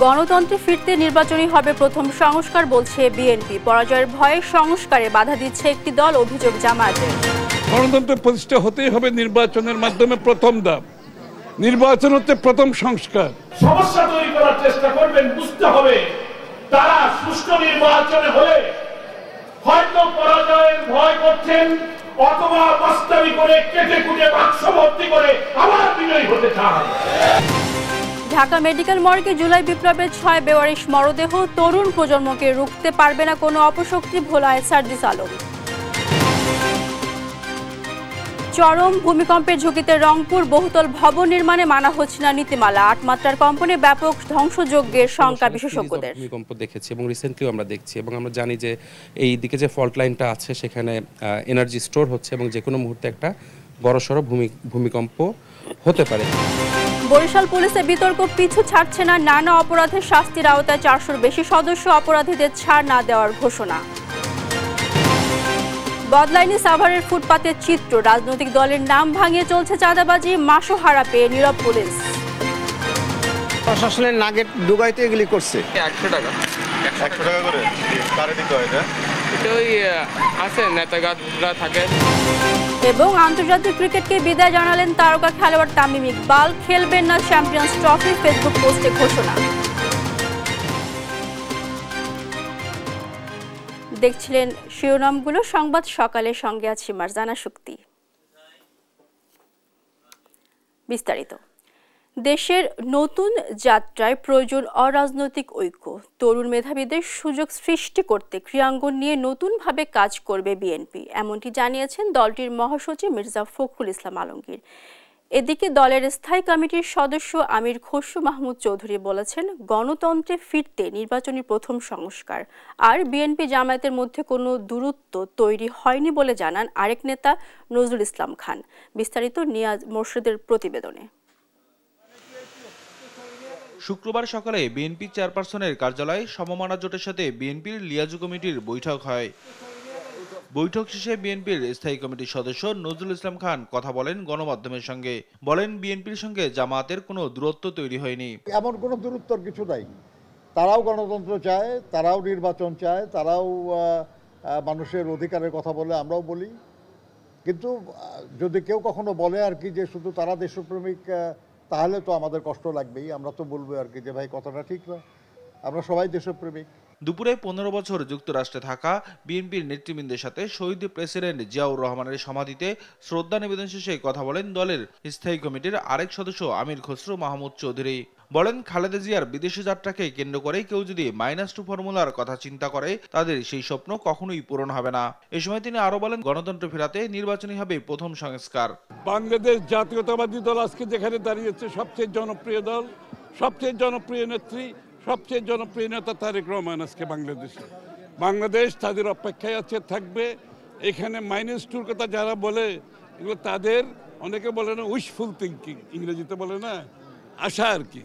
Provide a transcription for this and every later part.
গণতন্ত্রে ফিরতে নির্বাচনী হবে প্রথম সংস্কার বলছে বিএনপি। পরাজয়ের ভয়ে সংস্কারে বাধা দিচ্ছে একটি দল, অভিযোগ জামায়াতের। গণতন্ত্র প্রতিষ্ঠা হতেই হবে নির্বাচনের মাধ্যমে, প্রথম ধাপ। নির্বাচন হচ্ছে প্রথম সংস্কার। সমস্যা তৈরি করার চেষ্টা করবেন, বুঝতে হবে তারা সুষ্ঠু নির্বাচনে হলে হয়তো পরাজয়ের ভয় করছেন, অথবা বাস্তবিক করে কেটে কুটে বাক্স ভর্তি করে আবার বিজয়ী হতে চান। ঢাকা মেডিকেল মর্গে জুলাই বিপ্লবের 6 বেওয়ারিশ মরদেহ। তরুণ প্রজন্মকে রুখতে পারবে না কোনো অপশক্তি, ভোলায় সার্জিস আলম। চরম ভূমিকম্পের ঝুঁকিতে রংপুর, বহুতল ভবন নির্মাণে মানা হচ্ছে না নীতিমালা। 8 মাত্রার কম্পনে ব্যাপক ধ্বংসযজ্ঞের শঙ্কা বিশেষজ্ঞদের। ভূমিকম্প দেখেছি এবং রিসেন্টলিও আমরা দেখছি, এবং আমরা জানি যে এই দিকে যে ফল্ট লাইনটা আছে সেখানে এনার্জি স্টোর হচ্ছে এবং যে কোনো মুহূর্তে একটা বড়সড় ভূমিকম্প হতে পারে। বরিশাল পুলিশের বিতর্ক পিছু ছাড়ছে না, নানা অপরাধের শাস্তির আওতায় 400-র বেশি সদস্য, অপরাধীদের ছাড় না দেওয়ার ঘোষণা। বদলাইনি সাভারের ফুটপাতের চিত্র, রাজনৈতিক দলের নাম ভাঙিয়ে চলছে চাঁদাবাজি, মাসোহারা পেয়ে নীরব পুলিশ। প্রশাসনের নাগে ডুবাইতে এগুলি করছে। 100 টাকা করে কারে দিতে হয় এটা? এটা ওই আছে নেতারা থাকে। এবং আন্তর্জাতিক ক্রিকেটকে বিদায় জানালেন তারকা খেলোয়াড় তামিম ইকবাল, খেলবেন না চ্যাম্পিয়ন্স ট্রফি, ফেসবুক পোস্টে ঘোষণা। দেখছিলেন শিরোনামগুলো। সংবাদ সকালের সঙ্গে আছি মারজানা শক্তি। বিস্তারিত। দেশের নতুন যাত্রায় প্রয়োজন অরাজনৈতিক ঐক্য। তরুণ মেধাবীদের সুযোগ সৃষ্টি করতে ক্রীড়াঙ্গন নিয়ে নতুনভাবে কাজ করবে বিএনপি, এমনটি জানিয়েছেন দলটির মহাসচিব মির্জা ফখরুল ইসলাম আলমগীর। এদিকে দলের স্থায়ী কমিটির সদস্য আমির খসরু মাহমুদ চৌধুরী বলেছেন, গণতন্ত্রে ফিরতে নির্বাচনী প্রথম সংস্কার। আর বিএনপি জামায়াতের মধ্যে কোনো দূরত্ব তৈরি হয়নি বলে জানান আরেক নেতা নজরুল ইসলাম খান। বিস্তারিত নিয়াজ মোর্শেদের প্রতিবেদনে। শুক্রবার সকালে বিএনপি চেয়ারপারসনের কার্যালয়ে সমমনা জোটের সাথে বিএনপির লিয়াজু কমিটির বৈঠক হয়। বৈঠক শেষে বিএনপির স্থায়ী কমিটির সদস্য নজরুল ইসলাম খান কথা বলেন গণমাধ্যমের সঙ্গে। বলেন, বিএনপির সঙ্গে জামায়াতের কোনো দূরত্ব তৈরি হয়নি। এমন কোনো দূরত্বর কিছু নাই। তারাও গণতন্ত্র চায়, তারাও নির্বাচন চায়, তারাও মানুষের অধিকারের কথা বলে, আমরাও বলি। কিন্তু যদি কেউ কখনো বলে আর কি যে শুধু তারা দেশপ্রেমিক, তাহলে তো আমাদের কষ্ট লাগবেই। আমরা তো বলবো আর কি যে ভাই কথাটা ঠিক না, আমরা সবাই দেশপ্রেমিক। দুপুরে 15 বছর যুক্তরাষ্ট্রে থাকা বিএনপির নেতৃবৃন্দের সাথে শহীদ প্রেসিডেন্ট জিয়াউর রহমানের সমাধিতে শ্রদ্ধা নিবেদন শেষে কথা বলেন দলের স্থায়ী কমিটির আরেক সদস্য আমির খসরু মাহমুদ চৌধুরী। বলেন, খালেদা জিয়ার বিদেশি যাত্রাকে কেন্দ্র করে কেউ যদি -2 ফর্মুলার কথা চিন্তা করে, তাদের সেই স্বপ্ন কখনোই পূরণ হবে না। এ সময় তিনি আরো বলেন, গণতন্ত্র ফেরাতে নির্বাচনী হবে প্রথম সংস্কার। বাংলাদেশ জাতীয়তাবাদী দল আজকে যেখানে দাঁড়িয়েছে, সবচেয়ে জনপ্রিয় দল, সবচেয়ে জনপ্রিয় নেত্রী, সবচেয়ে জনপ্রিয় নেতা তারেক রহমান আজকে বাংলাদেশে। বাংলাদেশ তাদের অপেক্ষায় আছে, থাকবে। এখানে -2 কথা যারা বলে, এগুলো তাদের, অনেকে বলে না উইশফুল থিঙ্কিং, ইংরেজিতে বলে না, আশা আর কি।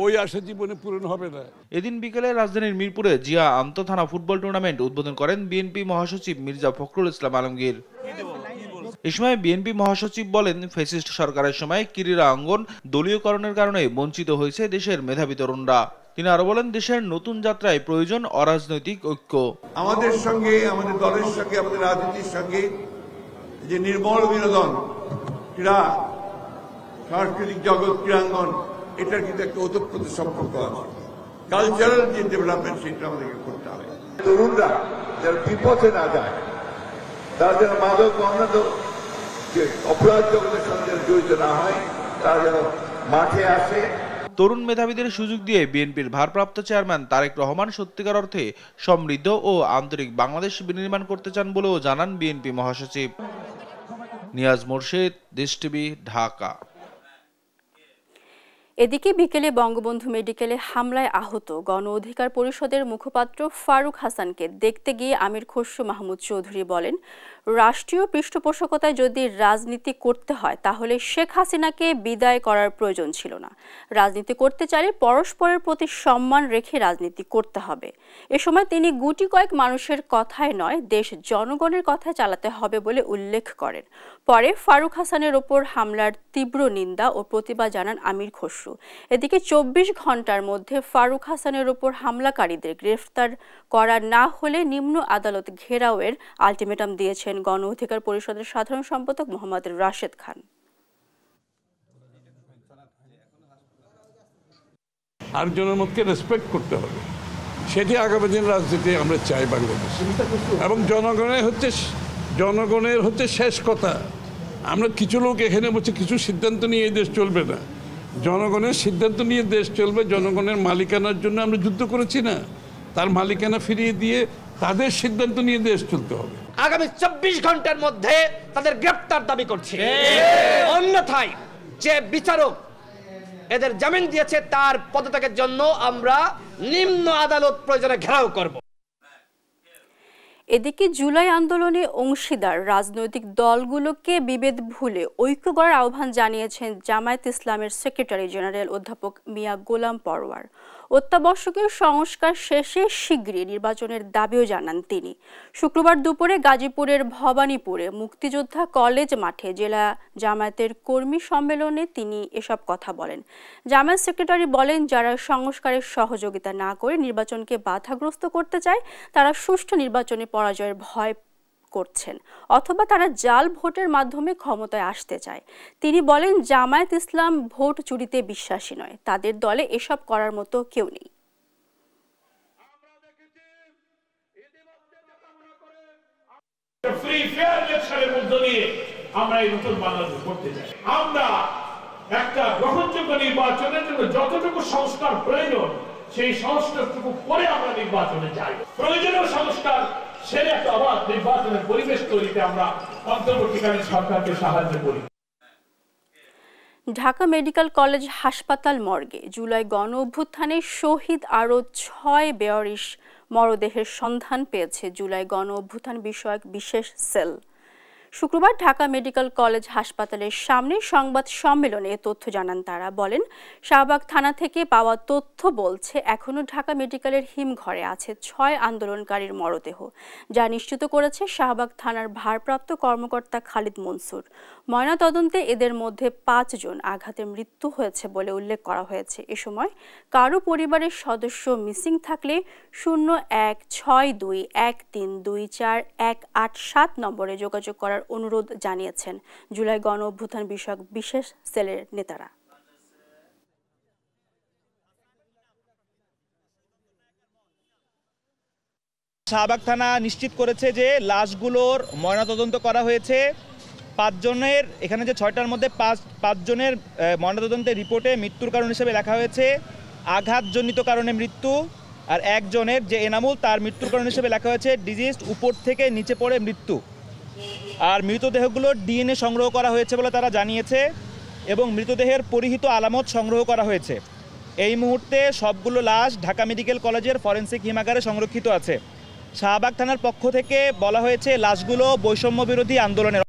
ওই আশা জীবনে পূরণ হবে না। এদিন বিকেলে রাজধানীর মিরপুরে জিয়া আন্তঃথানা ফুটবল টুর্নামেন্ট উদ্বোধন করেন বিএনপি মহাসচিব মির্জা ফখরুল ইসলাম আলমগীর। এ সময় বিএনপি মহাসচিব বলেন, ফ্যাসিস্ট সরকারের সময় ক্রীড়া অঙ্গন দলীয়করণের কারণে বঞ্চিত হয়েছে দেশের মেধাবী তরুণরা। তিনি আরো বলেন, দেশের নতুন যাত্রায় প্রয়োজন অরাজনৈতিক ঐক্য। আমাদের সঙ্গে, আমাদের দলের সঙ্গে, আমাদের রাজনীতির সঙ্গে যে নির্মল বিনোদন, ক্রীড়া, সাংস্কৃতিক জগৎ, ক্রীড়াঙ্গন, এটার কিন্তু একটা ওতপ্রোত সম্পর্ক আছে। কালচারাল যে ডেভেলপমেন্ট, সেটা আমাদেরকে করতে হবে। তরুণরা যারা বিপথে না যায়, তারা যেন মাদক অন্যান্য যে অপরাধ জগতের সঙ্গে জড়িত না হয়, তারা যেন মাঠে আসে। তরুণ মেধাবীদের সুযোগ দিয়ে বিএনপির ভারপ্রাপ্ত চেয়ারম্যান তারেক রহমান সত্যিকার অর্থে সমৃদ্ধ ও আন্তরিক বাংলাদেশ বিনির্মাণ করতে চান বলেও জানান বিএনপি মহাসচিব। নিয়াজ মোর্শেদ, দেশ টিভি, ঢাকা। এদিকে বিকেলে বঙ্গবন্ধু মেডিকেলে হামলায় আহত গণ অধিকার পরিষদের মুখপাত্র ফারুক হাসানকে দেখতে গিয়ে আমির খসরু মাহমুদ চৌধুরী বলেন, রাষ্ট্রীয় পৃষ্ঠপোষকতায় যদি রাজনীতি করতে হয় তাহলে শেখ হাসিনাকে বিদায় করার প্রয়োজন ছিল না। রাজনীতি করতে চাইলে পরস্পরের প্রতি সম্মান রেখে রাজনীতি করতে হবে। এ সময় তিনি গুটি কয়েক মানুষের কথায় নয়, দেশ জনগণের কথায় চালাতে হবে বলে উল্লেখ করেন। পরে ফারুক হাসানের ওপর হামলার তীব্র নিন্দা ও প্রতিবাদ জানান আমির খসরু। এদিকে 24 ঘন্টার মধ্যে ফারুক হাসানের ওপর হামলাকারীদের গ্রেফতার করা না হলে নিম্ন আদালত ঘেরাওয়ের আলটিমেটাম দিয়েছেন গণ অধিকার পরিষদের সাধারণ সম্পাদক মোহাম্মদ রাশেদ খান। আরেকজনের মতকে রেসপেক্ট করতে হবে, সেটি আগামী দিন রাজনীতি আমরা চাই বাংলাদেশ। এবং জনগণের হচ্ছে শেষ কথা। আমরা কিছু লোক এখানে বলছি কিছু সিদ্ধান্ত নিয়ে এই দেশ চলবে না। জনগণের সিদ্ধান্ত নিয়ে দেশ চলবে। জনগণের মালিকানার জন্য আমরা যুদ্ধ করেছি না, তার মালিকানা ফিরিয়ে দিয়ে তাদের সিদ্ধান্ত নিয়ে দেশ চলতে হবে। আগামী 24 ঘন্টার মধ্যে তাদের গ্রেফতার দাবি করছে। অন্যথায় যে বিচারক এদের জামিন দিয়েছে তার পদত্যাগের জন্য আমরা নিম্ন আদালত প্রয়োজনে ঘেরাও করব। এদিকে জুলাই আন্দোলনে অংশীদার রাজনৈতিক দলগুলোকে বিভেদ ভুলে ঐক্য গড়ার আহ্বান জানিয়েছেন জামায়াত ইসলামের সেক্রেটারি জেনারেল অধ্যাপক মিয়া গোলাম পরোয়ার। অত্যাবশ্যকীয় সংস্কার শেষে শিগগিরই নির্বাচনের দাবিও জানান তিনি। শুক্রবার দুপুরে গাজীপুরের ভবানীপুরে মুক্তিযোদ্ধা কলেজ মাঠে জেলা জামায়াতের কর্মী সম্মেলনে তিনি এসব কথা বলেন। জামায়াত সেক্রেটারি বলেন, যারা সংস্কারের সহযোগিতা না করে নির্বাচনকে বাধাগ্রস্ত করতে চায় তারা সুষ্ঠু নির্বাচনে পরাজয়ের ভয় করছেন অথবা তারা জাল ভোটের মাধ্যমে ক্ষমতায় আসতে চায়। তিনি বলেন, জামায়াত ইসলাম ভোট চুরিতে বিশ্বাসী নয়, তাদের দলে এসব করার মতো কেউ নেই। ফ্রি ফেয়ার ইলেকশনের মধ্য দিয়ে আমরা এই নতুন বাংলাদেশ করতে চাই। আমরা একটা গ্রহণযোগ্য নির্বাচনের জন্য যতটুকু সংস্কার প্রয়োজন সেই সংস্কারটুকু করে আমরা নির্বাচনে যাই। প্রয়োজনীয় সংস্কার সেরে একটা অবাধ নির্বাচনের পরিবেশ তৈরিতে আমরা অন্তর্বর্তীকালীন সরকারকে সাহায্য করি। ঢাকা মেডিকেল কলেজ হাসপাতাল মর্গে জুলাই গণ অভ্যুত্থানে শহীদ আরও 6 বেয়ারিশ মরদেহের সন্ধান পেয়েছে জুলাই গণ অভ্যুত্থান বিষয়ক বিশেষ সেল। শুক্রবার ঢাকা মেডিকেল কলেজ হাসপাতালের সামনে সংবাদ সম্মেলনে এ তথ্য জানান তারা। বলেন, শাহবাগ থানা থেকে পাওয়া তথ্য বলছে এখনও ঢাকা মেডিকেলের হিমঘরে আছে 6 আন্দোলনকারীর মরদেহ, যা নিশ্চিত করেছে শাহবাগ থানার ভারপ্রাপ্ত কর্মকর্তা খালিদ মনসুর। ময়নাতদন্তে এদের মধ্যে 5 জন আঘাতে মৃত্যু হয়েছে বলে উল্লেখ করা হয়েছে। এ সময় কারো পরিবারের সদস্য মিসিং থাকলে 0162132418 নম্বরে যোগাযোগ করার অনুরোধ জানিয়েছেন জুলাই গণ অভ্যুত্থান বিষয়ক বিশেষ সেলের নেতারা। শাহবাগ থানা নিশ্চিত করেছে যে লাশগুলোর ময়নাতদন্ত করা হয়েছে। 5 জনের, এখানে যে 6টার মধ্যে 5 জনের ময়নাতদন্তের রিপোর্টে মৃত্যুর কারণ হিসেবে লেখা হয়েছে আঘাতজনিত কারণে মৃত্যু, আর 1 জনের যে এনামুল তার মৃত্যুর কারণ হিসেবে লেখা হয়েছে ডিজিজ উপর থেকে নিচে পড়ে মৃত্যু। আর মৃতদেহগুলোর ডিএনএ সংগ্রহ করা হয়েছে বলে তারা জানিয়েছে এবং মৃতদেহের পরিহিত আলামত সংগ্রহ করা হয়েছে। এই মুহূর্তে সবগুলো লাশ ঢাকা মেডিকেল কলেজের ফরেনসিক হিমাগারে সংরক্ষিত আছে। শাহবাগ থানার পক্ষ থেকে বলা হয়েছে লাশগুলো বৈষম্য বিরোধী আন্দোলনের।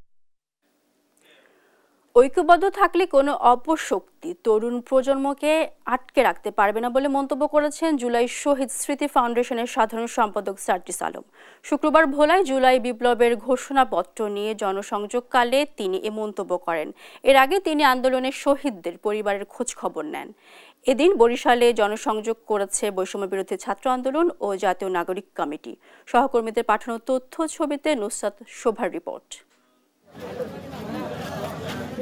ঐক্যবদ্ধ থাকলে কোনো অপশক্তি তরুণ প্রজন্মকে আটকে রাখতে পারবে না বলে মন্তব্য করেছেন জুলাই শহীদ স্মৃতি ফাউন্ডেশনের সাধারণ সম্পাদক সার্জিস আলম। শুক্রবার ভোলায় জুলাই বিপ্লবের ঘোষণাপত্র নিয়ে জনসংযোগকালে তিনি এ মন্তব্য করেন। এর আগে তিনি আন্দোলনের শহীদদের পরিবারের খোঁজ খবর নেন। এদিন বরিশালে জনসংযোগ করেছে বৈষম্য বিরোধী ছাত্র আন্দোলন ও জাতীয় নাগরিক কমিটি। সহকর্মীদের পাঠানো তথ্য ছবিতে নুসরাত শোভার রিপোর্ট।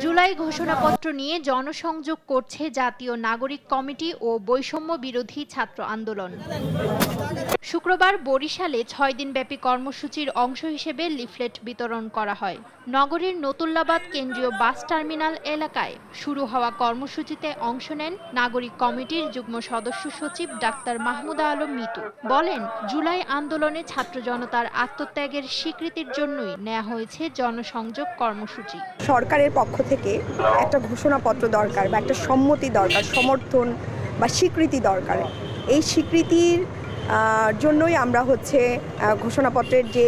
জুলাই ঘোষণাপত্র নিয়ে জনসংযোগ করছে জাতীয় নাগরিক কমিটি ও বৈষম্য বিরোধী ছাত্র আন্দোলন। শুক্রবার বরিশালে 6 দিনব্যাপী কর্মসূচির অংশ হিসেবে লিফলেট বিতরণ করা হয়। নগরীর নতুল্লাবাদ কেন্দ্রীয় বাস টার্মিনাল এলাকায় শুরু হওয়া কর্মসূচিতে অংশ নেন নাগরিক কমিটির যুগ্ম সদস্য সচিব ডাক্তার মাহমুদা আলম মিতু। বলেন, জুলাই আন্দোলনে ছাত্র জনতার আত্মত্যাগের স্বীকৃতির জন্যই নেওয়া হয়েছে জনসংযোগ কর্মসূচি। সরকারের পক্ষ থেকে একটা ঘোষণাপত্র দরকার বা একটা সম্মতি দরকার, সমর্থন বা স্বীকৃতি দরকার। এই স্বীকৃতির জন্যই আমরা ঘোষণাপত্রের যে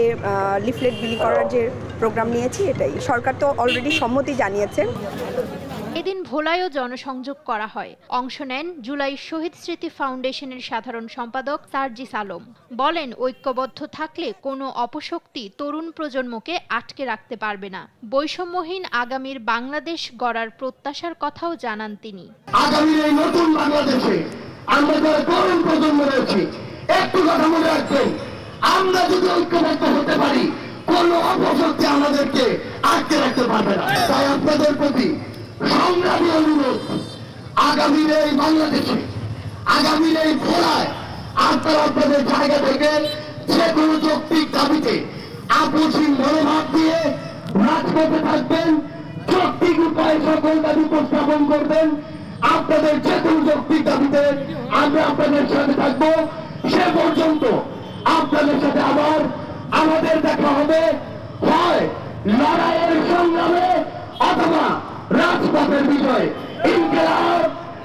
লিফলেট বিলি করার যে প্রোগ্রাম নিয়েছি, এটাই। সরকার তো অলরেডি সম্মতি জানিয়েছেন। এদিন ভোলায়ও জনসংযোগ করা হয়। অংশ নেন জুলাই শহীদ স্মৃতি ফাউন্ডেশনের সাধারণ সম্পাদক সার্জিস আলম। বলেন, ঐক্যবদ্ধ থাকলে কোনো অপশক্তি তরুণ প্রজন্মকে আটকে রাখতে পারবে না। বৈষম্যহীন আগামীর বাংলাদেশ গড়ার প্রত্যাশার কথাও জানান তিনি। আগামীর এই নতুন বাংলাদেশে আমরা যারা তরুণ প্রজন্ম রয়েছে, একটু কথা মনে রাখবেন, আমরা যদি ঐক্যবদ্ধ হতে পারি কোনো অপশক্তি আমাদেরকে আটকে রাখতে পারবে না। তাই আপনাদের প্রতি সংগ্রামী অনুরোধ, আগামীর এই বাংলাদেশে, আগামীর এই ভোলায় আপনারা আপনাদের জায়গা থেকে যে কোনো যৌক্তিক দাবিতে আপসী মনোভাব দিয়ে রাজপথে থাকবেন, যৌক্তিক উপায়ে সকল দাবি উপস্থাপন করবেন। আপনাদের যে কোনো যৌক্তিক দাবিতে আমরা আপনাদের সাথে থাকবো। সে পর্যন্ত আপনাদের সাথে আবার আমাদের দেখা হবে, হয় লড়াইয়ের সংগ্রামে অথবা রাজপথের বিষয়। ইনকিলাব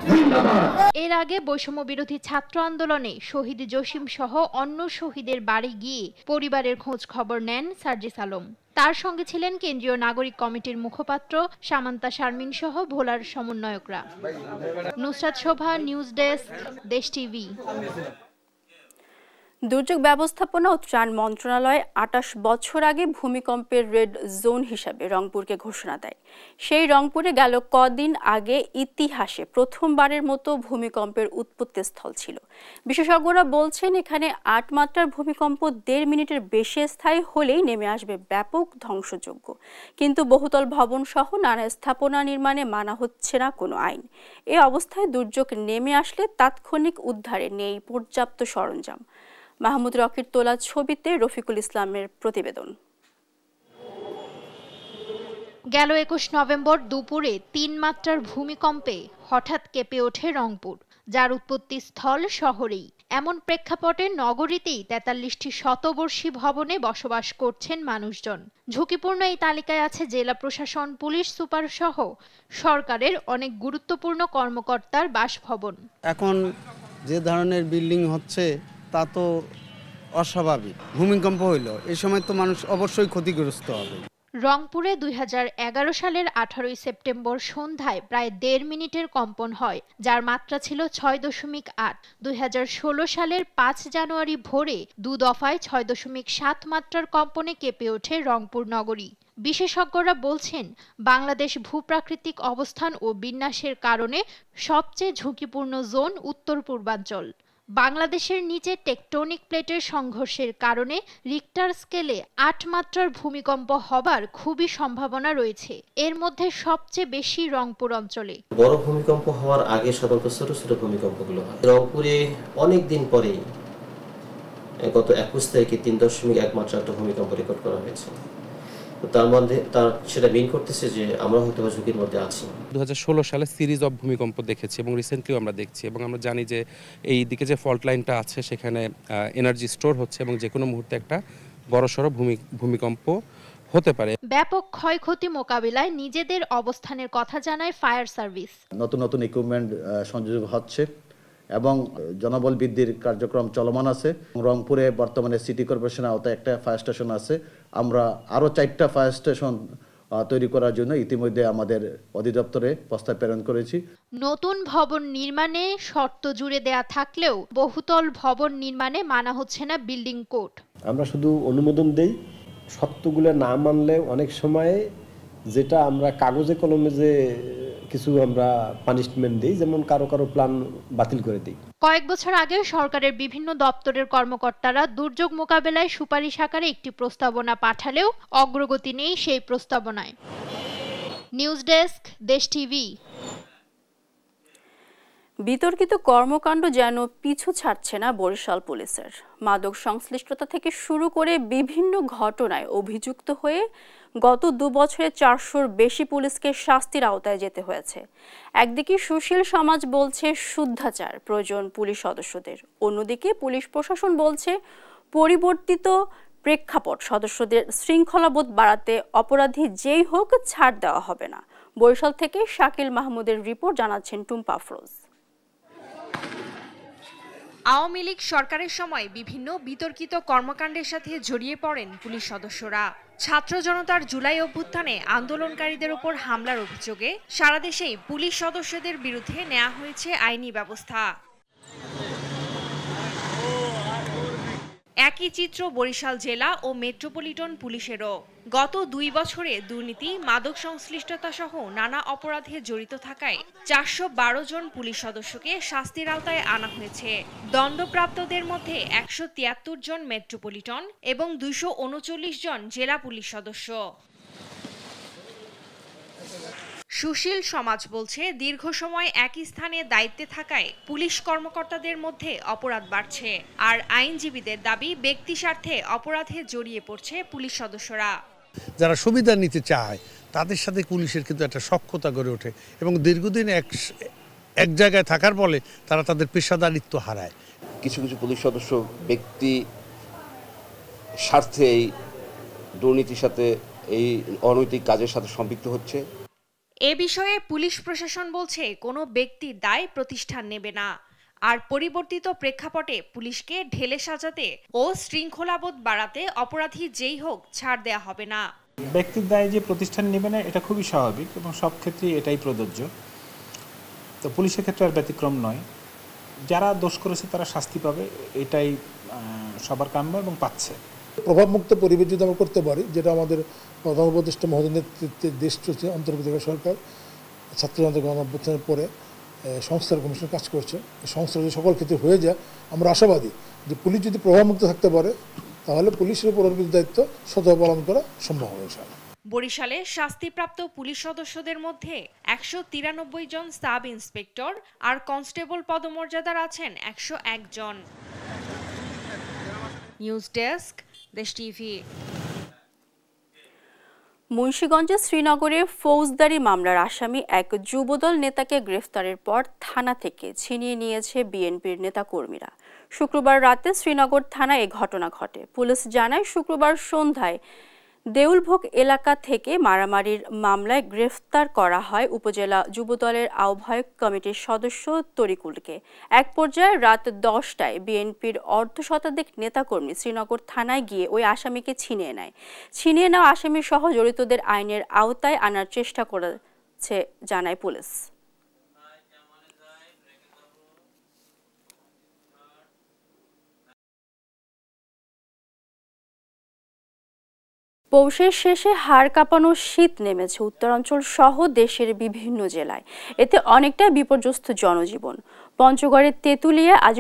জিন্দাবাদ। এর আগে বৈষম্য বিরোধী ছাত্র আন্দোলনে শহীদ জসিম সহ অন্য শহীদের বাড়ি গিয়ে পরিবারের খোঁজ খবর নেন সার্জিস আলম। তার সঙ্গে ছিলেন কেন্দ্রীয় নাগরিক কমিটির মুখপাত্র সামান্তা শারমিন সহ ভোলার সমন্বয়করা। নুসরাত শোভা, নিউজ ডেস্ক, দেশ টিভি। দুর্যোগ ব্যবস্থাপনা ও ত্রাণ মন্ত্রণালয় ২৮ বছর আগে ভূমিকম্পের রেড জোন হিসাবে রংপুরকে ঘোষণা দেয়। সেই রংপুরে গেল কদিন আগে ইতিহাসে প্রথমবারের মতো ভূমিকম্পের উৎপত্তিস্থল ছিল। বিশেষজ্ঞরা বলছেন, এখানে ৮ মাত্রার ভূমিকম্প ১.৫ মিনিটের বেশি স্থায়ী হলেই নেমে আসবে ব্যাপক ধ্বংসযজ্ঞ। কিন্তু বহুতল ভবন সহ নানা স্থাপনা নির্মাণে মানা হচ্ছে না কোনো আইন। এ অবস্থায় দুর্যোগ নেমে আসলে তাৎক্ষণিক উদ্ধারে নেই পর্যাপ্ত সরঞ্জাম। মাহমুদ রকির তোলা ছবিতে রফিকুল ইসলামের প্রতিবেদন। গেল ২১ নভেম্বর দুপুরে ৩ মাত্রার ভূমিকম্পে হঠাৎ কেঁপে ওঠে রংপুর, যার উৎপত্তি স্থল শহরেই। এমন প্রেক্ষাপটে নগরীতেই ৪৩টি শতবর্ষী ভবনে বসবাস করছেন মানুষজন। ঝুঁকিপূর্ণ এই তালিকায় আছে জেলা প্রশাসন, পুলিশ সুপার সহ সরকারের অনেক গুরুত্বপূর্ণ কর্মকর্তার বাসভবন। এখন যে ধরনের বিল্ডিং হচ্ছে তা তো অস্বাভাবিক। ভূমিকম্প হইল, এই সময় তো মানুষ অবশ্যই ক্ষতিগ্রস্ত হবে। রংপুরে ২০১১ সালের ১৮ সেপ্টেম্বর সন্ধ্যায় প্রায় ১.৫ মিনিটের কম্পন হয়, যার মাত্রা ছিল ৬.৮। ২০১৬ সালের ৫ জানুয়ারি ভোরে ২ দফায় ৬.৭ মাত্রার কম্পনে কেঁপে ওঠে রংপুর নগরী। বিশেষজ্ঞরা বলছেন, বাংলাদেশ ভূপ্রাকৃতিক অবস্থান ও বিন্যাসের কারণে সবচেয়ে ঝুঁকিপূর্ণ জোন উত্তর পূর্বাঞ্চল। বাংলাদেশের নিচে টেকটনিক প্লেটের সংঘর্ষের কারণে রিক্টার স্কেলে ৮ মাত্রার ভূমিকম্প হবার খুবই সম্ভাবনা রয়েছে। এর মধ্যে সবচেয়ে বেশি রংপুর অঞ্চলে। বড় ভূমিকম্প হওয়ার আগে সাধারণত ছোট ছোট ভূমিকম্পগুলো হয়। রংপুরে অনেক দিন পরে গত ২১ তারিখে ৩.১ মাত্রার একটা ভূমিকম্প রেকর্ড করা হয়েছে। তার মধ্যে সেটা মিন করতেছে যে আমরা হয়তো ঝুঁকির মধ্যে আছি। ২০১৬ সালে সিরিজ অফ ভূমিকম্প দেখেছি এবং রিসেন্টলিও আমরা দেখছি, এবং আমরা জানি যে এই দিকে যে ফল্ট লাইনটা আছে সেখানে এনার্জি স্টোর হচ্ছে এবং যে কোনো মুহূর্তে একটা বড়সড় ভূমিকম্প হতে পারে। ব্যাপক ক্ষয়ক্ষতি মোকাবিলায় নিজেদের অবস্থানের কথা জানায় ফায়ার সার্ভিস। নতুন নতুন ইকুইপমেন্ট সংযোগ হচ্ছে এবং জনবল বৃদ্ধির কার্যক্রম চলমান আছে। রংপুরে বর্তমানে সিটি কর্পোরেশনের আওতায় একটা ফায়ার স্টেশন আছে। আমরা আরও 4টা ফায়ার স্টেশন তৈরি করার জন্য ইতিমধ্যে আমাদের অধিদপ্তরে প্রস্তাব প্রেরণ করেছি। নতুন ভবন নির্মাণে শর্ত জুড়ে দেয়া থাকলেও বহুতল ভবন নির্মাণে মানা হচ্ছে না বিল্ডিং কোড। আমরা শুধু অনুমোদন দেই, শর্তগুলো না মানলে অনেক সময় যেটা আমরা কাগজে কলমে যে কিছু আমরা পানিশমেন্ট দিই, যেমন কারো প্ল্যান বাতিল করে দিই। কয়েক বছর আগে সরকারের বিভিন্ন দপ্তরের কর্মকর্তারা দুর্যোগ মোকাবেলায় সুপারিশ আকারে একটি প্রস্তাবনা পাঠালেও অগ্রগতি নেই সেই প্রস্তাবনায়। নিউজ ডেস্ক, দেশ টিভি। বিতর্কিত কর্মকাণ্ড যেন পিছু ছাড়ছে না বরিশাল পুলিশের। মাদক সংশ্লিষ্টতা থেকে শুরু করে বিভিন্ন ঘটনায় অভিযুক্ত হয়ে গত 2 বছরে 400-র বেশি পুলিশকে শাস্তির আওতায় যেতে হয়েছে। একদিকে সুশীল সমাজ বলছে শুদ্ধাচার প্রয়োজন পুলিশ সদস্যদের, অন্যদিকে পুলিশ প্রশাসন বলছে পরিবর্তিত প্রেক্ষাপট সদস্যদের শৃঙ্খলাবোধ বাড়াতে অপরাধী যেই হোক ছাড় দেওয়া হবে না। বরিশাল থেকে শাকিল মাহমুদের রিপোর্ট, জানাচ্ছেন টুম্পা আফরোজ। আওয়ামী লীগ সরকারের সময় বিভিন্ন বিতর্কিত কর্মকাণ্ডের সাথে জড়িয়ে পড়েন পুলিশ সদস্যরা। ছাত্র জনতার জুলাই অভ্যুত্থানে আন্দোলনকারীদের উপর হামলার অভিযোগে সারা দেশেই পুলিশ সদস্যদের বিরুদ্ধে নেওয়া হয়েছে আইনি ব্যবস্থা। একই চিত্র বরিশাল জেলা ও মেট্রোপলিটন পুলিশেরও। গত 2 বছরে দুর্নীতি, মাদক সংশ্লিষ্টতা সহ নানা অপরাধে জড়িত থাকায় 412 জন পুলিশ সদস্যকে শাস্তির আওতায় আনা হয়েছে। দণ্ডপ্রাপ্তদের মধ্যে 173 জন মেট্রোপলিটন এবং 239 জন জেলা পুলিশ সদস্য। সুশীল সমাজ বলছে, দীর্ঘ সময় একই স্থানে দায়িত্বে থাকায় পুলিশ কর্মকর্তাদের মধ্যে অপরাধ বাড়ছে। আর আইনজীবীদের দাবি, ব্যক্তি স্বার্থে অপরাধে জড়িয়ে পড়ছে পুলিশ সদস্যরা। যারা সুবিধা নিতে চায় তাদের সাথে পুলিশের কিন্তু একটা সখ্যতা গড়ে ওঠে এবং দীর্ঘদিন এক জায়গায় থাকার ফলে তারা তাদের পেশাদারিত্ব হারায়। কিছু কিছু পুলিশ সদস্য ব্যক্তি স্বার্থে এই দুর্নীতির সাথে, এই অনৈতিক কাজের সাথে সম্পৃক্ত হচ্ছে। এ বিষয়ে পুলিশ প্রশাসন বলছে, কোনো ব্যক্তির দায় প্রতিষ্ঠান নেবে না। আর পরিবর্তিত প্রেক্ষাপটে পুলিশকে ঢেলে সাজাতে ও শৃঙ্খলাবোধ বাড়াতে অপরাধী যেই হোক ছাড় দেয়া হবে না। ব্যক্তির দায় যে প্রতিষ্ঠান নেবে না, এটা খুবই স্বাভাবিক এবং সব ক্ষেত্রেই এটাই প্রযোজ্য। তো পুলিশের ক্ষেত্রে আর ব্যতিক্রম নয়। যারা দোষ করেছে তারা শাস্তি পাবে, এটাই সবার কাম্য এবং পাচ্ছে। প্রভাবমুক্ত পরিবেশ যদি আমরা করতে পারি, যেটা আমাদের প্রধান উপদেষ্টা মহোদয়ের নেতৃত্বে দেশ চলছে, অন্তর্বর্তীকালীন সরকার ছাত্র জনতা গণঅভ্যুত্থানের পরে সংস্কার কমিশন কাজ করছে। সংস্কার যদি সকল ক্ষেত্রে হয়ে যায়, আমরা আশাবাদী যে পুলিশ যদি প্রভাবমুক্ত থাকতে পারে তাহলে পুলিশের উপর অর্পিত দায়িত্ব সততা পালন করা সম্ভব হবে। বরিশালে শাস্তিপ্রাপ্ত পুলিশ সদস্যদের মধ্যে 193 জন সাব ইন্সপেক্টর আর কনস্টেবল পদমর্যাদার আছেন 101 জন। নিউজ ডেস্ক, দেশ টিভি। মুন্সিগঞ্জের শ্রীনগরে ফৌজদারি মামলার আসামি এক যুবদল নেতাকে গ্রেফতারের পর থানা থেকে ছিনিয়ে নিয়েছে বিএনপির নেতাকর্মীরা। শুক্রবার রাতে শ্রীনগর থানায় এ ঘটনা ঘটে। পুলিশ জানায়, শুক্রবার সন্ধ্যায় দেউলভোগ এলাকা থেকে মারামারির মামলায় গ্রেফতার করা হয় উপজেলা যুবদলের আহ্বায়ক কমিটির সদস্য তরিকুলকে। এক পর্যায়ে রাত 10টায় বিএনপির অর্ধশতাধিক নেতাকর্মী শ্রীনগর থানায় গিয়ে ওই আসামিকে ছিনিয়ে নেয়। ছিনিয়ে নেওয়া আসামি সহ জড়িতদের আইনের আওতায় আনার চেষ্টা করেছে জানায় পুলিশ। পৌষের শেষে হাড় কাঁপানো শীত নেমেছে উত্তরাঞ্চল সহ দেশের বিভিন্ন জেলায়। এতে অনেকটা বিপর্যস্ত জনজীবন। পঞ্চগড়ের তেঁতুলিয়া আজ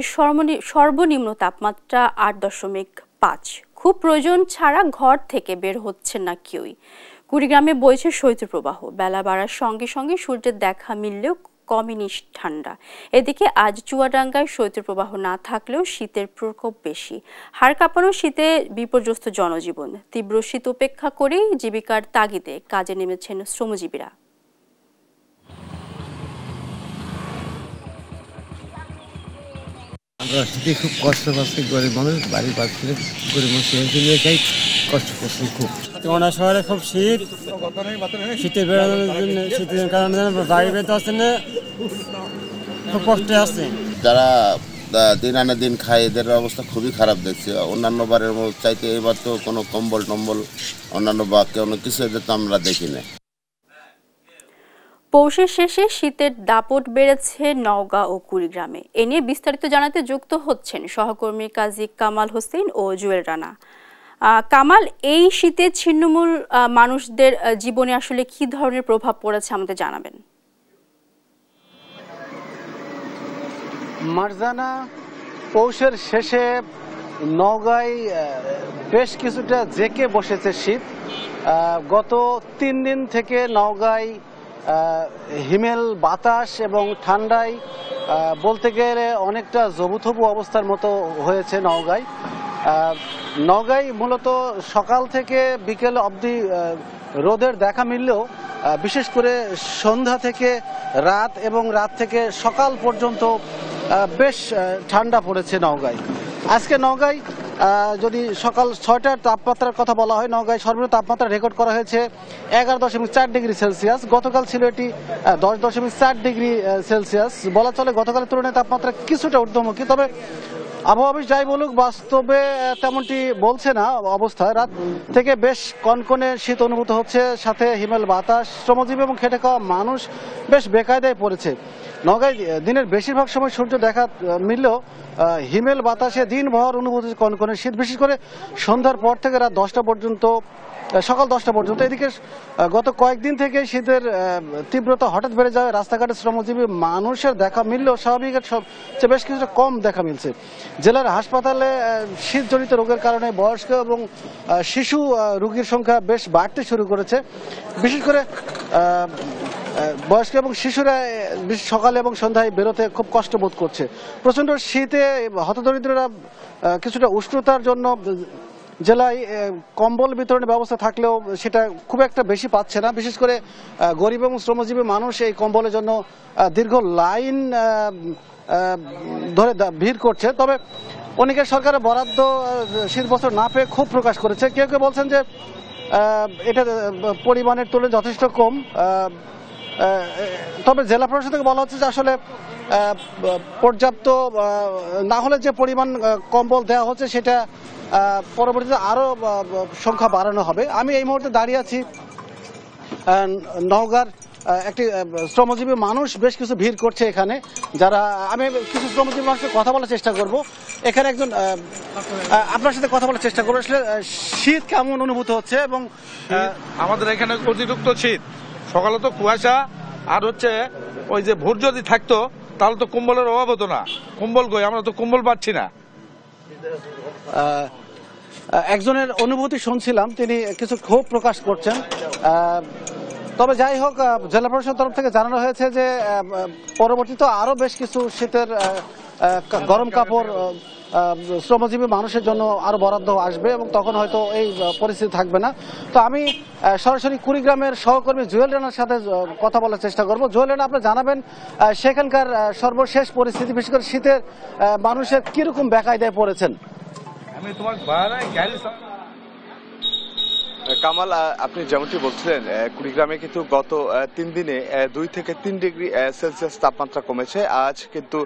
সর্বনিম্ন তাপমাত্রা 8.5। খুব প্রয়োজন ছাড়া ঘর থেকে বের হচ্ছেন না কেউই। কুড়িগ্রামে বইছে শৈত্যপ্রবাহ। বেলা বাড়ার সঙ্গে সঙ্গে সূর্যের দেখা মিললেও কমেনি ঠান্ডা। এদিকে আজ চুয়াডাঙ্গায় শৈত্যপ্রবাহ না থাকলেও শীতের প্রকোপ বেশি। হাড় কাঁপানো শীতে বিপর্যস্ত জনজীবন। তীব্র শীত উপেক্ষা করেই জীবিকার তাগিদে কাজে নেমেছেন শ্রমজীবীরা। আমরা শীতে খুব কষ্ট পাচ্ছি, গরিব মানুষ, বাড়ি পাচ্ছি গরিব মানুষ যাই কষ্ট করছি খুব। তোমার শহরে খুব শীত, শীতে বেরোনোর জন্য, শীতের কারণে বাড়ি বেরোতে আসছে না, খুব কষ্টে আছে। যারা দিন আনে দিন খায় এদের অবস্থা খুবই খারাপ দেখছি। অন্যান্য বারের চাইতে এবার তো কোনো কম্বল টম্বল অন্যান্য বা কোনো কিছু এদের তো আমরা দেখি না। পৌষের শেষে শীতের দাপট বেড়েছে নওগাঁ ও কুড়িগ্রামে। এ নিয়ে বিস্তারিত জানাতে যুক্ত হচ্ছেন সহকর্মী কাজী কামাল হোসেন ও জুয়েল রানা। কামাল, এই শীতে ছিন্নমূল মানুষদের জীবনে আসলে কি ধরনের প্রভাব পড়েছে আমাদের জানাবেন। মারজানা, পৌষের শেষে নওগাঁয় বেশ কিছুটা জেঁকে বসেছে শীত। গত 3 দিন থেকে নওগাঁয় হিমেল বাতাস এবং ঠান্ডায় বলতে গেলে অনেকটা জবুথবু অবস্থার মতো হয়েছে নওগাঁয়। নওগাঁয় মূলত সকাল থেকে বিকেল অবধি রোদের দেখা মিললেও বিশেষ করে সন্ধ্যা থেকে রাত এবং রাত থেকে সকাল পর্যন্ত বেশ ঠান্ডা পড়েছে নওগাঁয়। আজকে নওগাঁয় যদি সকাল 6টার তাপমাত্রার কথা বলা হয়, নওগাঁয় সর্বনিম্ন তাপমাত্রা রেকর্ড করা হয়েছে 11.4 ডিগ্রি সেলসিয়াস। গতকাল ছিল এটি 10.4 ডিগ্রি সেলসিয়াস। বলা চলে গতকালের তুলনায় তাপমাত্রা কিছুটা ঊর্ধ্বমুখী। তবে আবহাওয়া অফিস যাই বলুক, বাস্তবে তেমনটি বলছে না অবস্থা। রাত থেকে বেশ কনকনে শীত অনুভূত হচ্ছে, সাথে হিমেল বাতাস। শ্রমজীবী এবং খেটে খাওয়া মানুষ বেশ বেকায়দায় পড়েছে। নওগাঁয় দিনের বেশিরভাগ সময় সূর্য দেখা মিললেও হিমেল বাতাসে দিনভর অনুভূত হচ্ছে কনকনে শীত, বিশেষ করে সন্ধ্যার পর থেকে রাত 10টা পর্যন্ত, সকাল 10টা পর্যন্ত। এদিকে গত কয়েকদিন থেকে শীতের তীব্রতা হঠাৎ বেড়ে যায়। রাস্তাঘাটে শ্রমজীবী মানুষের দেখা মিললেও স্বাভাবিকের সবচেয়ে বেশ কিছুটা কম দেখা মিলছে। জেলার হাসপাতালে শীতজনিত রোগের কারণে বয়স্ক এবং শিশু রোগীর সংখ্যা বেশ বাড়তে শুরু করেছে। বিশেষ করে বয়স্ক এবং শিশুরা সকালে এবং সন্ধ্যায় বেরোতে খুব কষ্ট বোধ করছে। প্রচণ্ড শীতে হতদরিদ্ররা কিছুটা উষ্ণতার জন্য জেলায় কম্বল বিতরণের ব্যবস্থা থাকলেও সেটা খুব একটা বেশি পাচ্ছে না। বিশেষ করে গরিব এবং শ্রমজীবী মানুষ এই কম্বলের জন্য দীর্ঘ লাইন ধরে ভিড় করছে। তবে অনেকে সরকারের বরাদ্দ শীত বস্ত্র না পেয়ে ক্ষোভ প্রকাশ করেছে। কেউ কেউ বলছেন যে এটা পরিমাণের তুলনায় যথেষ্ট কম। তবে জেলা প্রশাসন থেকে বলা হচ্ছে যে আসলে পর্যাপ্ত না হলে যে পরিমাণ কম্বল দেওয়া হচ্ছে সেটা পরবর্তীতে আরও সংখ্যা বাড়ানো হবে। আমি এই মুহূর্তে দাঁড়িয়ে আছি নওগাঁর একটি শ্রমজীবী মানুষ বেশ কিছু ভিড় করছে এখানে। যারা আমি কিছু শ্রমজীবী মানুষের কথা বলার চেষ্টা করব। এখানে একজন আপনার সাথে কথা বলার চেষ্টা করবো। আসলে শীত কেমন অনুভূত হচ্ছে? এবং আমাদের এখানে অতিরিক্ত শীত, সকালে তো কুয়াশা, আর হচ্ছে ওই যে ভোর যদি থাকতো তাহলে তো কম্বলের অভাব হতো না। কম্বল কই, আমরা তো কম্বল পাচ্ছি না। একজনের অনুভূতি শুনছিলাম, তিনি কিছু ক্ষোভ প্রকাশ করছেন। তবে যাই হোক, জেলা প্রশাসনের তরফ থেকে জানানো হয়েছে যে পরবর্তীতে আরও বেশ কিছু শীতের গরম কাপড় শ্রমজীবী মানুষের জন্য আরো বরাদ্দ আসবে এবং তখন হয়তো এই পরিস্থিতি থাকবে না। তো আমি সরাসরি কুড়িগ্রামের সহকর্মী জুয়েল রানার সাথে কথা বলার চেষ্টা করব। জুয়েল রানা, আপনি জানাবেন সেখানকার সর্বশেষ পরিস্থিতি, বিশেষ করে শীতের মানুষের কিরকম বেকায়দায় পড়েছেন? আমি তোমার কামাল, আপনি যেমনটি বলছিলেন, কুড়িগ্রামে কিন্তু গত 3 দিনে 2 থেকে 3 ডিগ্রি সেলসিয়াস তাপমাত্রা কমেছে। আজ কিন্তু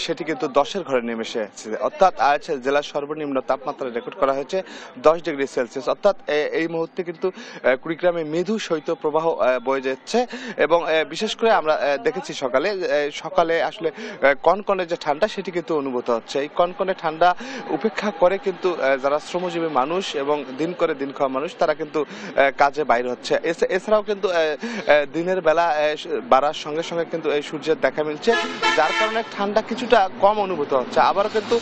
সেটি কিন্তু 10-এর ঘরে নেমে এসেছে। অর্থাৎ আজ জেলার সর্বনিম্ন তাপমাত্রা রেকর্ড করা হয়েছে 10 ডিগ্রি সেলসিয়াস। অর্থাৎ এই মুহূর্তে কিন্তু কুড়িগ্রামে মৃদু শৈত্য প্রবাহ বয়ে যাচ্ছে এবং বিশেষ করে আমরা দেখেছি সকালে আসলে কনকনে যে ঠান্ডা সেটি কিন্তু অনুভূত হচ্ছে। এই কনকনে ঠান্ডা উপেক্ষা করে কিন্তু যারা শ্রমজীবী মানুষ এবং দিন করে দিন খাওয়া মানুষ তারা কিন্তু কাজে বাইরে হচ্ছে। এছাড়াও কিন্তু দিনের বেলা বাড়ার সঙ্গে সঙ্গে কিন্তু এই সূর্যের দেখা মিলছে, যার কারণে ঠান্ডা কিছুটা কম অনুভূত হচ্ছে। আবার কিন্তু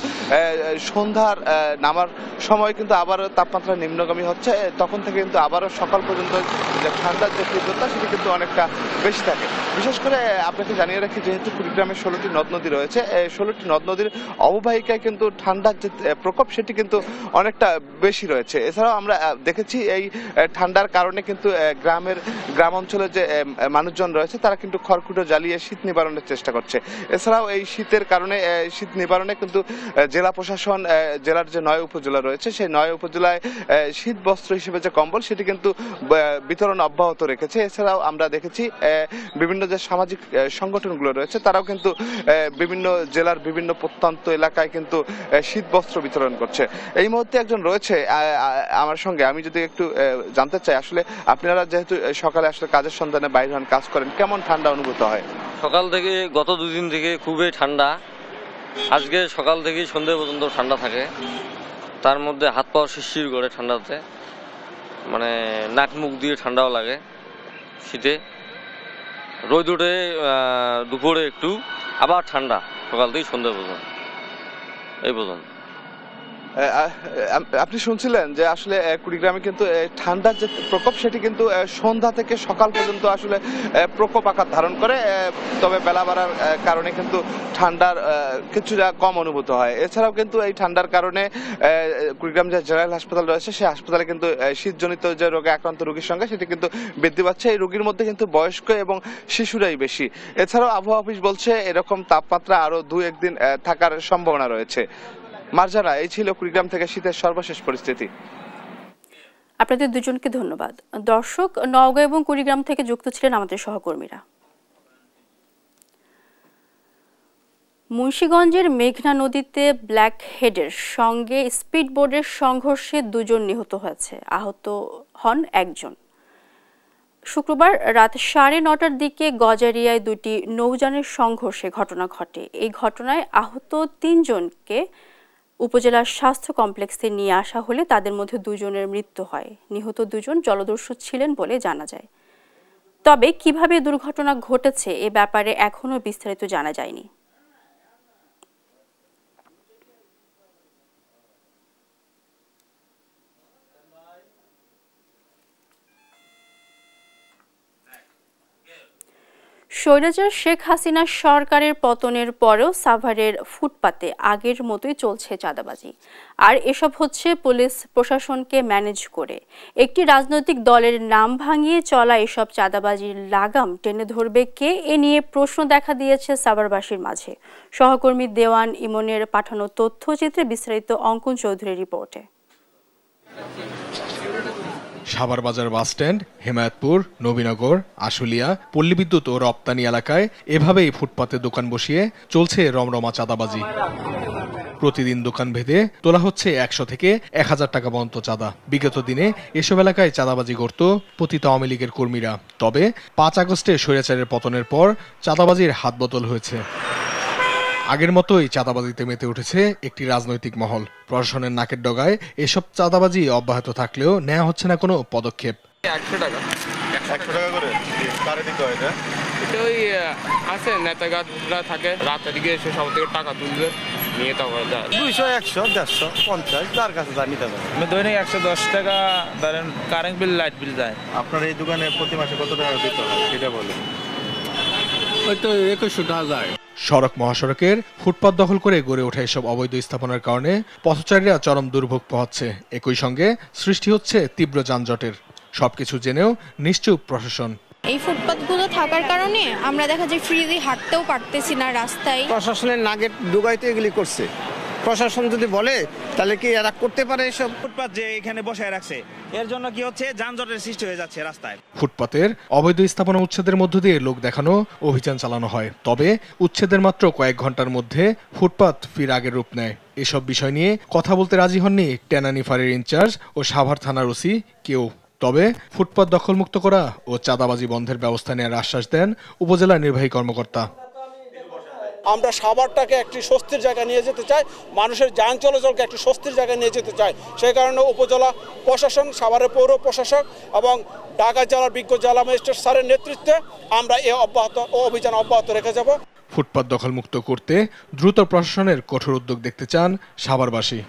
সন্ধ্যার নামার সময় কিন্তু আবারও তাপমাত্রা নিম্নগামী হচ্ছে। তখন থেকে কিন্তু আবারও সকাল পর্যন্ত যে ঠান্ডার যে তীব্রতা সেটি কিন্তু অনেকটা বেশি থাকে। বিশেষ করে আপনাকে জানিয়ে রাখি, যেহেতু কুড়িগ্রামে 16টি নদ নদী রয়েছে, 16টি নদ নদীর অববাহিকায় কিন্তু ঠান্ডার যে প্রকোপ সেটি কিন্তু অনেকটা বেশি রয়েছে। এছাড়াও আমরা দেখেছি এই ঠান্ডার কারণে কিন্তু গ্রাম অঞ্চলে যে মানুষজন রয়েছে তারা কিন্তু খড়কুটো জ্বালিয়ে শীত নিবারণের চেষ্টা করছে। এছাড়াও এই শীতের কারণে শীত নিবারণে কিন্তু জেলা প্রশাসন, জেলার যে 9 উপজেলা রয়েছে সেই 9 উপজেলায় শীত বস্ত্র হিসেবে যে কম্বল সেটি কিন্তু বিতরণ অব্যাহত রেখেছে। এছাড়াও আমরা দেখেছি বিভিন্ন যে সামাজিক সংগঠনগুলো রয়েছে তারাও কিন্তু বিভিন্ন জেলার বিভিন্ন প্রত্যন্ত এলাকায় কিন্তু শীত বস্ত্র বিতরণ করছে। এই মুহূর্তে একজন রয়েছে আমার সঙ্গে, আমি যদি একটু জানতে চাই, আসলে আপনারা যেহেতু সকালে আসলে কাজের সন্ধানে বাইরে হন, কাজ করেন, কেমন ঠান্ডা অনুভূত হয়? সকাল থেকে গত 2 দিন থেকে খুবই ঠান্ডা। আজকে সকাল থেকে সন্ধ্যা পর্যন্ত ঠান্ডা থাকে, তার মধ্যে হাত পা শিরশির করে ঠান্ডাতে, মানে নাক মুখ দিয়ে ঠান্ডাও লাগে শীতে। রোদ উঠে দুপুরে একটু, আবার ঠান্ডা সকাল থেকে সন্ধ্যা পর্যন্ত, এই পর্যন্ত। আপনি শুনছিলেন যে আসলে কুড়িগ্রামে কিন্তু ঠান্ডার যে প্রকোপ সেটি কিন্তু সন্ধ্যা থেকে সকাল পর্যন্ত আসলে প্রকোপ আকার ধারণ করে। তবে বেলা বাড়ার কারণে কিন্তু ঠান্ডার কিছুটা কম অনুভূত হয়। এছাড়াও কিন্তু এই ঠান্ডার কারণে কুড়িগ্রাম যে জেনারেল হাসপাতাল রয়েছে সেই হাসপাতালে কিন্তু শীতজনিত যে রোগে আক্রান্ত রোগীর সংখ্যা সেটি কিন্তু বৃদ্ধি পাচ্ছে। এই রোগীর মধ্যে কিন্তু বয়স্ক এবং শিশুরাই বেশি। এছাড়াও আবহাওয়া অফিস বলছে এরকম তাপমাত্রা আরো 2-1 দিন থাকার সম্ভাবনা রয়েছে। মার্জানা, এই ছিল কুড়িগ্রাম থেকে শীতের সর্বশেষ পরিস্থিতি। আপনাদের দুজনকে ধন্যবাদ। দর্শক, নওগাঁ এবং কুড়িগ্রাম থেকে যুক্ত ছিলেন আমাদের সহকর্মীরা। মুন্সিগঞ্জের মেঘনা নদীতে ব্ল্যাক হেডের সঙ্গে স্পিডবোটের সংঘর্ষে 2 জন নিহত হয়েছে, আহত হন 1 জন। শুক্রবার রাত 9:30টার দিকে গজারিয়ায় 2টি নৌযানের সংঘর্ষে ঘটনা ঘটে। এই ঘটনায় আহত 3 জনকে উপজেলার স্বাস্থ্য কমপ্লেক্সে নিয়ে আসা হলে তাদের মধ্যে 2 জনের মৃত্যু হয়। নিহত 2 জন জলদস্যু ছিলেন বলে জানা যায়। তবে কিভাবে দুর্ঘটনা ঘটেছে এ ব্যাপারে এখনো বিস্তারিত জানা যায়নি। স্বৈরাচার শেখ হাসিনা সরকারের পতনের পরেও সাভারের ফুটপাতে আগের মতোই চলছে চাঁদাবাজি। আর এসব হচ্ছে পুলিশ প্রশাসনকে ম্যানেজ করে। একটি রাজনৈতিক দলের নাম ভাঙিয়ে চলা এসব চাঁদাবাজির লাগাম টেনে ধরবে কে, এ নিয়ে প্রশ্ন দেখা দিয়েছে সাভারবাসীর মাঝে। সহকর্মী দেওয়ান ইমনের পাঠানো তথ্যচিত্রে বিস্তারিত অঙ্কন চৌধুরীর রিপোর্টে। সাভার বাজার বাসস্ট্যান্ড, হেমায়তপুর, নবীনগর, আশুলিয়া, পল্লী বিদ্যুৎ ও রপ্তানি এলাকায় এভাবেই ফুটপাতে দোকান বসিয়ে চলছে রমরমা চাঁদাবাজি। প্রতিদিন দোকান ভেদে তোলা হচ্ছে 100 থেকে 1000 টাকা পর্যন্ত চাঁদা। বিগত দিনে এসব এলাকায় চাঁদাবাজি করত পতিত আওয়ামী লীগের কর্মীরা। তবে 5 আগস্টে স্বৈরাচারের পতনের পর চাঁদাবাজির হাত বদল হয়েছে। আগের মতোই চাঁদাবাজিতে মেতে উঠেছে একটি রাজনৈতিক মহল। প্রশাসনের নাকের ডগায় এসব চাঁদাবাজি অব্যাহত থাকলেও নেওয়া হচ্ছে না কোনো পদক্ষেপ। 100 টাকা 100 টাকা করে কারে দিতে হয় এটা? এটা ওই আছে নেতাগাররা থাকে, রাতের দিকে এসে সব থেকে টাকা তুলবে, নিয়ে তারপর যায় 200, 100, 150, 50 যার কাছে যা নিতে হবে। দৈনিক 110 টাকা ধরেন কারেন্ট বিল, লাইট বিল যায়। আপনার এই দোকানে প্রতি মাসে কত টাকা দিতে হয় সেটা বলেন। ওই তো 2100 টাকা যায়। সড়ক মহাসড়কের ফুটপাত দখল করে গড়ে ওঠা এসব অবৈধ স্থাপনার কারণে পথচারীরা চরম দুর্ভোগ পোহাচ্ছে। একই সঙ্গে সৃষ্টি হচ্ছে তীব্র যানজটের। সবকিছু জেনেও নিশ্চুপ প্রশাসন। এই ফুটপাতগুলো থাকার কারণে আমরা দেখা যায় ফ্রিলি হাঁটতেও পারতেছি না রাস্তায়। প্রশাসনের নাগের ডুগাইতে এগুলি করছে। প্রশাসন যদি বলে তাহলে কি এরা করতে পারে? এসব ফুটপাত যে এখানে বসায় রাখছে, এর জন্য কি হচ্ছে যানজটের সৃষ্টি হয়ে যাচ্ছে রাস্তায়। ফুটপাতের অবৈধ স্থাপনা উচ্ছেদের মধ্য দিয়ে লোক দেখানো অভিযান চালানো হয়। তবে উচ্ছেদের মাত্র কয়েক ঘন্টার মধ্যে ফুটপাত ফির আগের রূপ নেয়। এসব বিষয় নিয়ে কথা বলতে রাজি হননি টেনানী ফাঁড়ির ইনচার্জ ও সাভার থানার ওসি কেউ। তবে ফুটপাত দখলমুক্ত করা ও চাঁদাবাজি বন্ধের ব্যবস্থা নেওয়ার আশ্বাস দেন উপজেলা নির্বাহী কর্মকর্তা। আমরা সাভারটাকে একটি স্বস্তির জায়গায় নিয়ে যেতে চাই, মানুষের যান চলাচলকে একটি স্বস্তির জায়গায় নিয়ে যেতে চাই। সেই কারণে উপজেলা প্রশাসন, সাভারের পৌর প্রশাসক এবং ঢাকা জেলার বিজ্ঞ জেলা ম্যাজিস্ট্রেট স্যারের নেতৃত্বে আমরা এই অভিযান অব্যাহত রেখে যাব। ফুটপাত দখলমুক্ত করতে দ্রুত প্রশাসনের কঠোর উদ্যোগ দেখতে চান সাভারবাসী।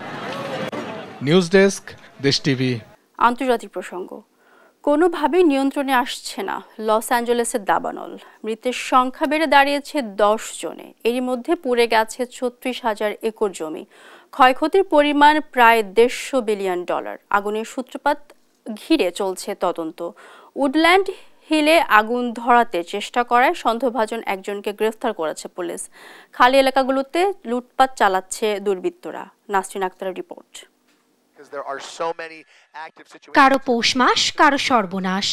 নিউজ ডেস্ক, দেশ টিভি। আন্তর্জাতিক প্রসঙ্গ। কোনোভাবেই নিয়ন্ত্রণে আসছে না লস অ্যাঞ্জেলেসের দাবানল। মৃতের সংখ্যা বেড়ে দাঁড়িয়েছে 10 জনে। এরই মধ্যে পুড়ে গেছে 36,000 একর জমি। ক্ষয়ক্ষতির পরিমাণ প্রায় $150 বিলিয়ন। আগুনের সূত্রপাত ঘিরে চলছে তদন্ত। উডল্যান্ড হিলে আগুন ধরাতে চেষ্টা করায় সন্দেহভাজন একজনকে গ্রেফতার করেছে পুলিশ। খালি এলাকাগুলোতে লুটপাট চালাচ্ছে দুর্বৃত্তরা। নাসরিন আক্তারের রিপোর্ট। কারো পৌষ মাস, কারো সর্বনাশ।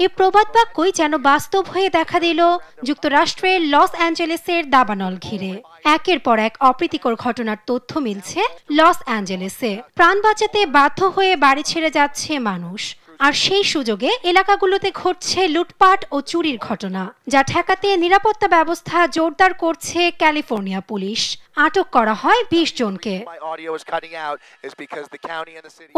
এই প্রবাদ বাক্যই যেন বাস্তব হয়ে দেখা দিল যুক্তরাষ্ট্রের লস অ্যাঞ্জেলেসের দাবানল ঘিরে। একের পর এক অপ্রীতিকর ঘটনার তথ্য মিলছে লস অ্যাঞ্জেলেসে। প্রাণ বাঁচাতে বাধ্য হয়ে বাড়ি ছেড়ে যাচ্ছে মানুষ। আর সেই সুযোগে এলাকাগুলোতে ঘটছে লুটপাট ও চুরির ঘটনা, যা ঠেকাতে নিরাপত্তা ব্যবস্থা জোরদার করছে ক্যালিফোর্নিয়া পুলিশ। আটক করা হয় 20 জনকে।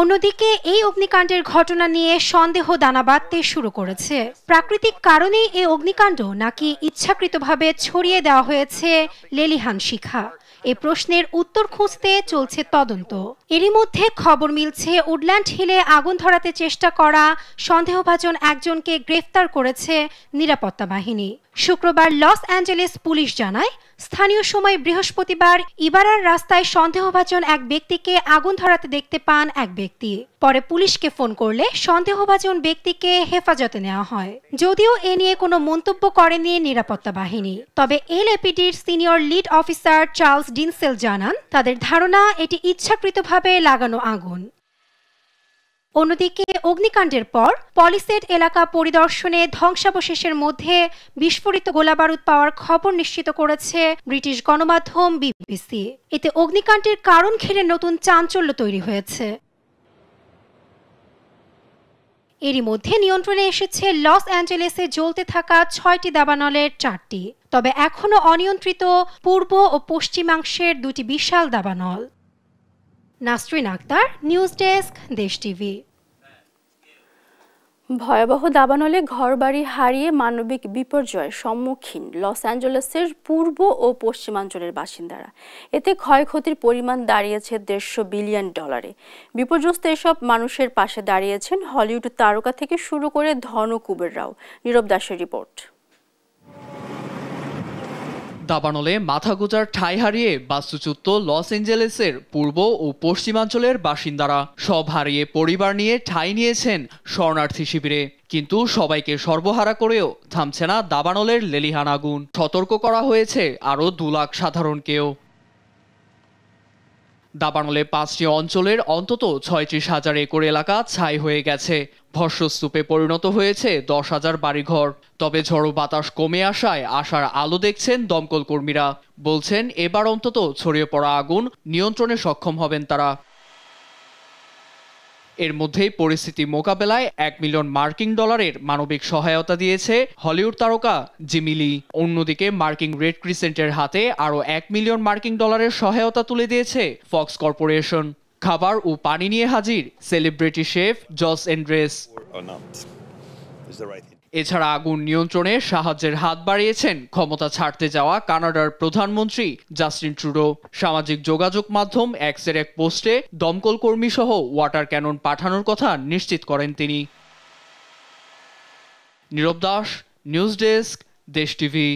অন্যদিকে এই অগ্নিকাণ্ডের ঘটনা নিয়ে সন্দেহ দানা বাঁধতে শুরু করেছে। প্রাকৃতিক কারণেই এই অগ্নিকাণ্ড নাকি ইচ্ছাকৃতভাবে ছড়িয়ে দেওয়া হয়েছে লেলিহান শিখা? এই প্রশ্নের উত্তর খুঁজতে চলছে তদন্ত। এরই মধ্যে খবর মিলছে উডল্যান্ড হিলে আগুন ধরাতে চেষ্টা করা সন্দেহভাজন একজনকে গ্রেফতার করেছে নিরাপত্তা বাহিনী। শুক্রবার লস অ্যাঞ্জেলেস পুলিশ জানায়, স্থানীয় সময় বৃহস্পতিবার ইবারার রাস্তায় সন্দেহভাজন এক ব্যক্তিকে আগুন ধরাতে দেখতে পান এক ব্যক্তি। পরে পুলিশকে ফোন করলে সন্দেহভাজন ব্যক্তিকে হেফাজতে নেওয়া হয়। যদিও এ নিয়ে কোনো মন্তব্য করেনি নিরাপত্তা বাহিনী। তবে এলএপিডির সিনিয়র লিড অফিসার চার্লস ডিনসেল জানান, তাদের ধারণা এটি ইচ্ছাকৃতভাবে লাগানো আগুন। অন্যদিকে অগ্নিকাণ্ডের পর পলিসেট এলাকা পরিদর্শনে ধ্বংসাবশেষের মধ্যে বিস্ফোরিত গোলাবারুদ পাওয়ার খবর নিশ্চিত করেছে ব্রিটিশ গণমাধ্যম বিবিসি। এতে অগ্নিকাণ্ডের কারণ ঘিরে নতুন চাঞ্চল্য তৈরি হয়েছে। এরই মধ্যে নিয়ন্ত্রণে এসেছে লস অ্যাঞ্জেলেসে জ্বলতে থাকা 6টি দাবানলের 4টি, তবে এখনও অনিয়ন্ত্রিত পূর্ব ও পশ্চিমাংশের 2টি বিশাল দাবানল। নাসরিন আক্তার, নিউজ ডেস্ক, দেশ টিভি। ভয়াবহ দাবানলে ঘরবাড়ি হারিয়ে মানবিক বিপর্যয়ের সম্মুখীন লস অ্যাঞ্জেলেসের পূর্ব ও পশ্চিমাঞ্চলের বাসিন্দারা। এতে ক্ষয়ক্ষতির পরিমাণ দাঁড়িয়েছে $150 বিলিয়ন। বিপর্যস্ত এসব মানুষের পাশে দাঁড়িয়েছেন হলিউড তারকা থেকে শুরু করে ধন কুবেররাও। নীরব দাসের রিপোর্ট। দাবানলে মাথা গোঁজার ঠাঁই হারিয়ে বাস্তুচ্যুত লস অ্যাঞ্জেলেসের পূর্ব ও পশ্চিমাঞ্চলের বাসিন্দারা সব হারিয়ে পরিবার নিয়ে ঠাঁই নিয়েছেন শরণার্থী শিবিরে। কিন্তু সবাইকে সর্বহারা করেও থামছে না দাবানলের লেলিহান আগুন। সতর্ক করা হয়েছে আরও 2 লাখ সাধারণকেও। দাবানলে 5টি অঞ্চলের অন্তত 36,000 একর এলাকা ছাই হয়ে গেছে। ভস্মস্তূপে পরিণত হয়েছে 10,000 বাড়িঘর। তবে ঝড়ো বাতাস কমে আসায় আশার আলো দেখছেন দমকল কর্মীরা। বলছেন এবার অন্তত ছড়িয়ে পড়া আগুন নিয়ন্ত্রণে সক্ষম হবেন তারা। এর মধ্যেই পরিস্থিতি মোকাবেলায় $1 মিলিয়ন মানবিক সহায়তা দিয়েছে হলিউড তারকা জিমি লি। অন্যদিকে মার্কিন রেড ক্রিসেন্টের হাতে আরও $1 মিলিয়ন সহায়তা তুলে দিয়েছে ফক্স কর্পোরেশন। খাবার ও পানি নিয়ে হাজির সেলিব্রিটি শেফ জস এন্ড্রেস। এছাড়া আগুন নিয়ন্ত্রণে সাহায্যের হাত বাড়িয়েছেন ক্ষমতা ছাড়তে যাওয়া কানাডার প্রধানমন্ত্রী জাস্টিন ট্রুডো। সামাজিক যোগাযোগ মাধ্যম এক্সের এক পোস্টে দমকল কর্মী সহ ওয়াটার ক্যানন পাঠানোর কথা নিশ্চিত করেন তিনি। নীরব দাস, নিউজ ডেস্ক, দেশ টিভি।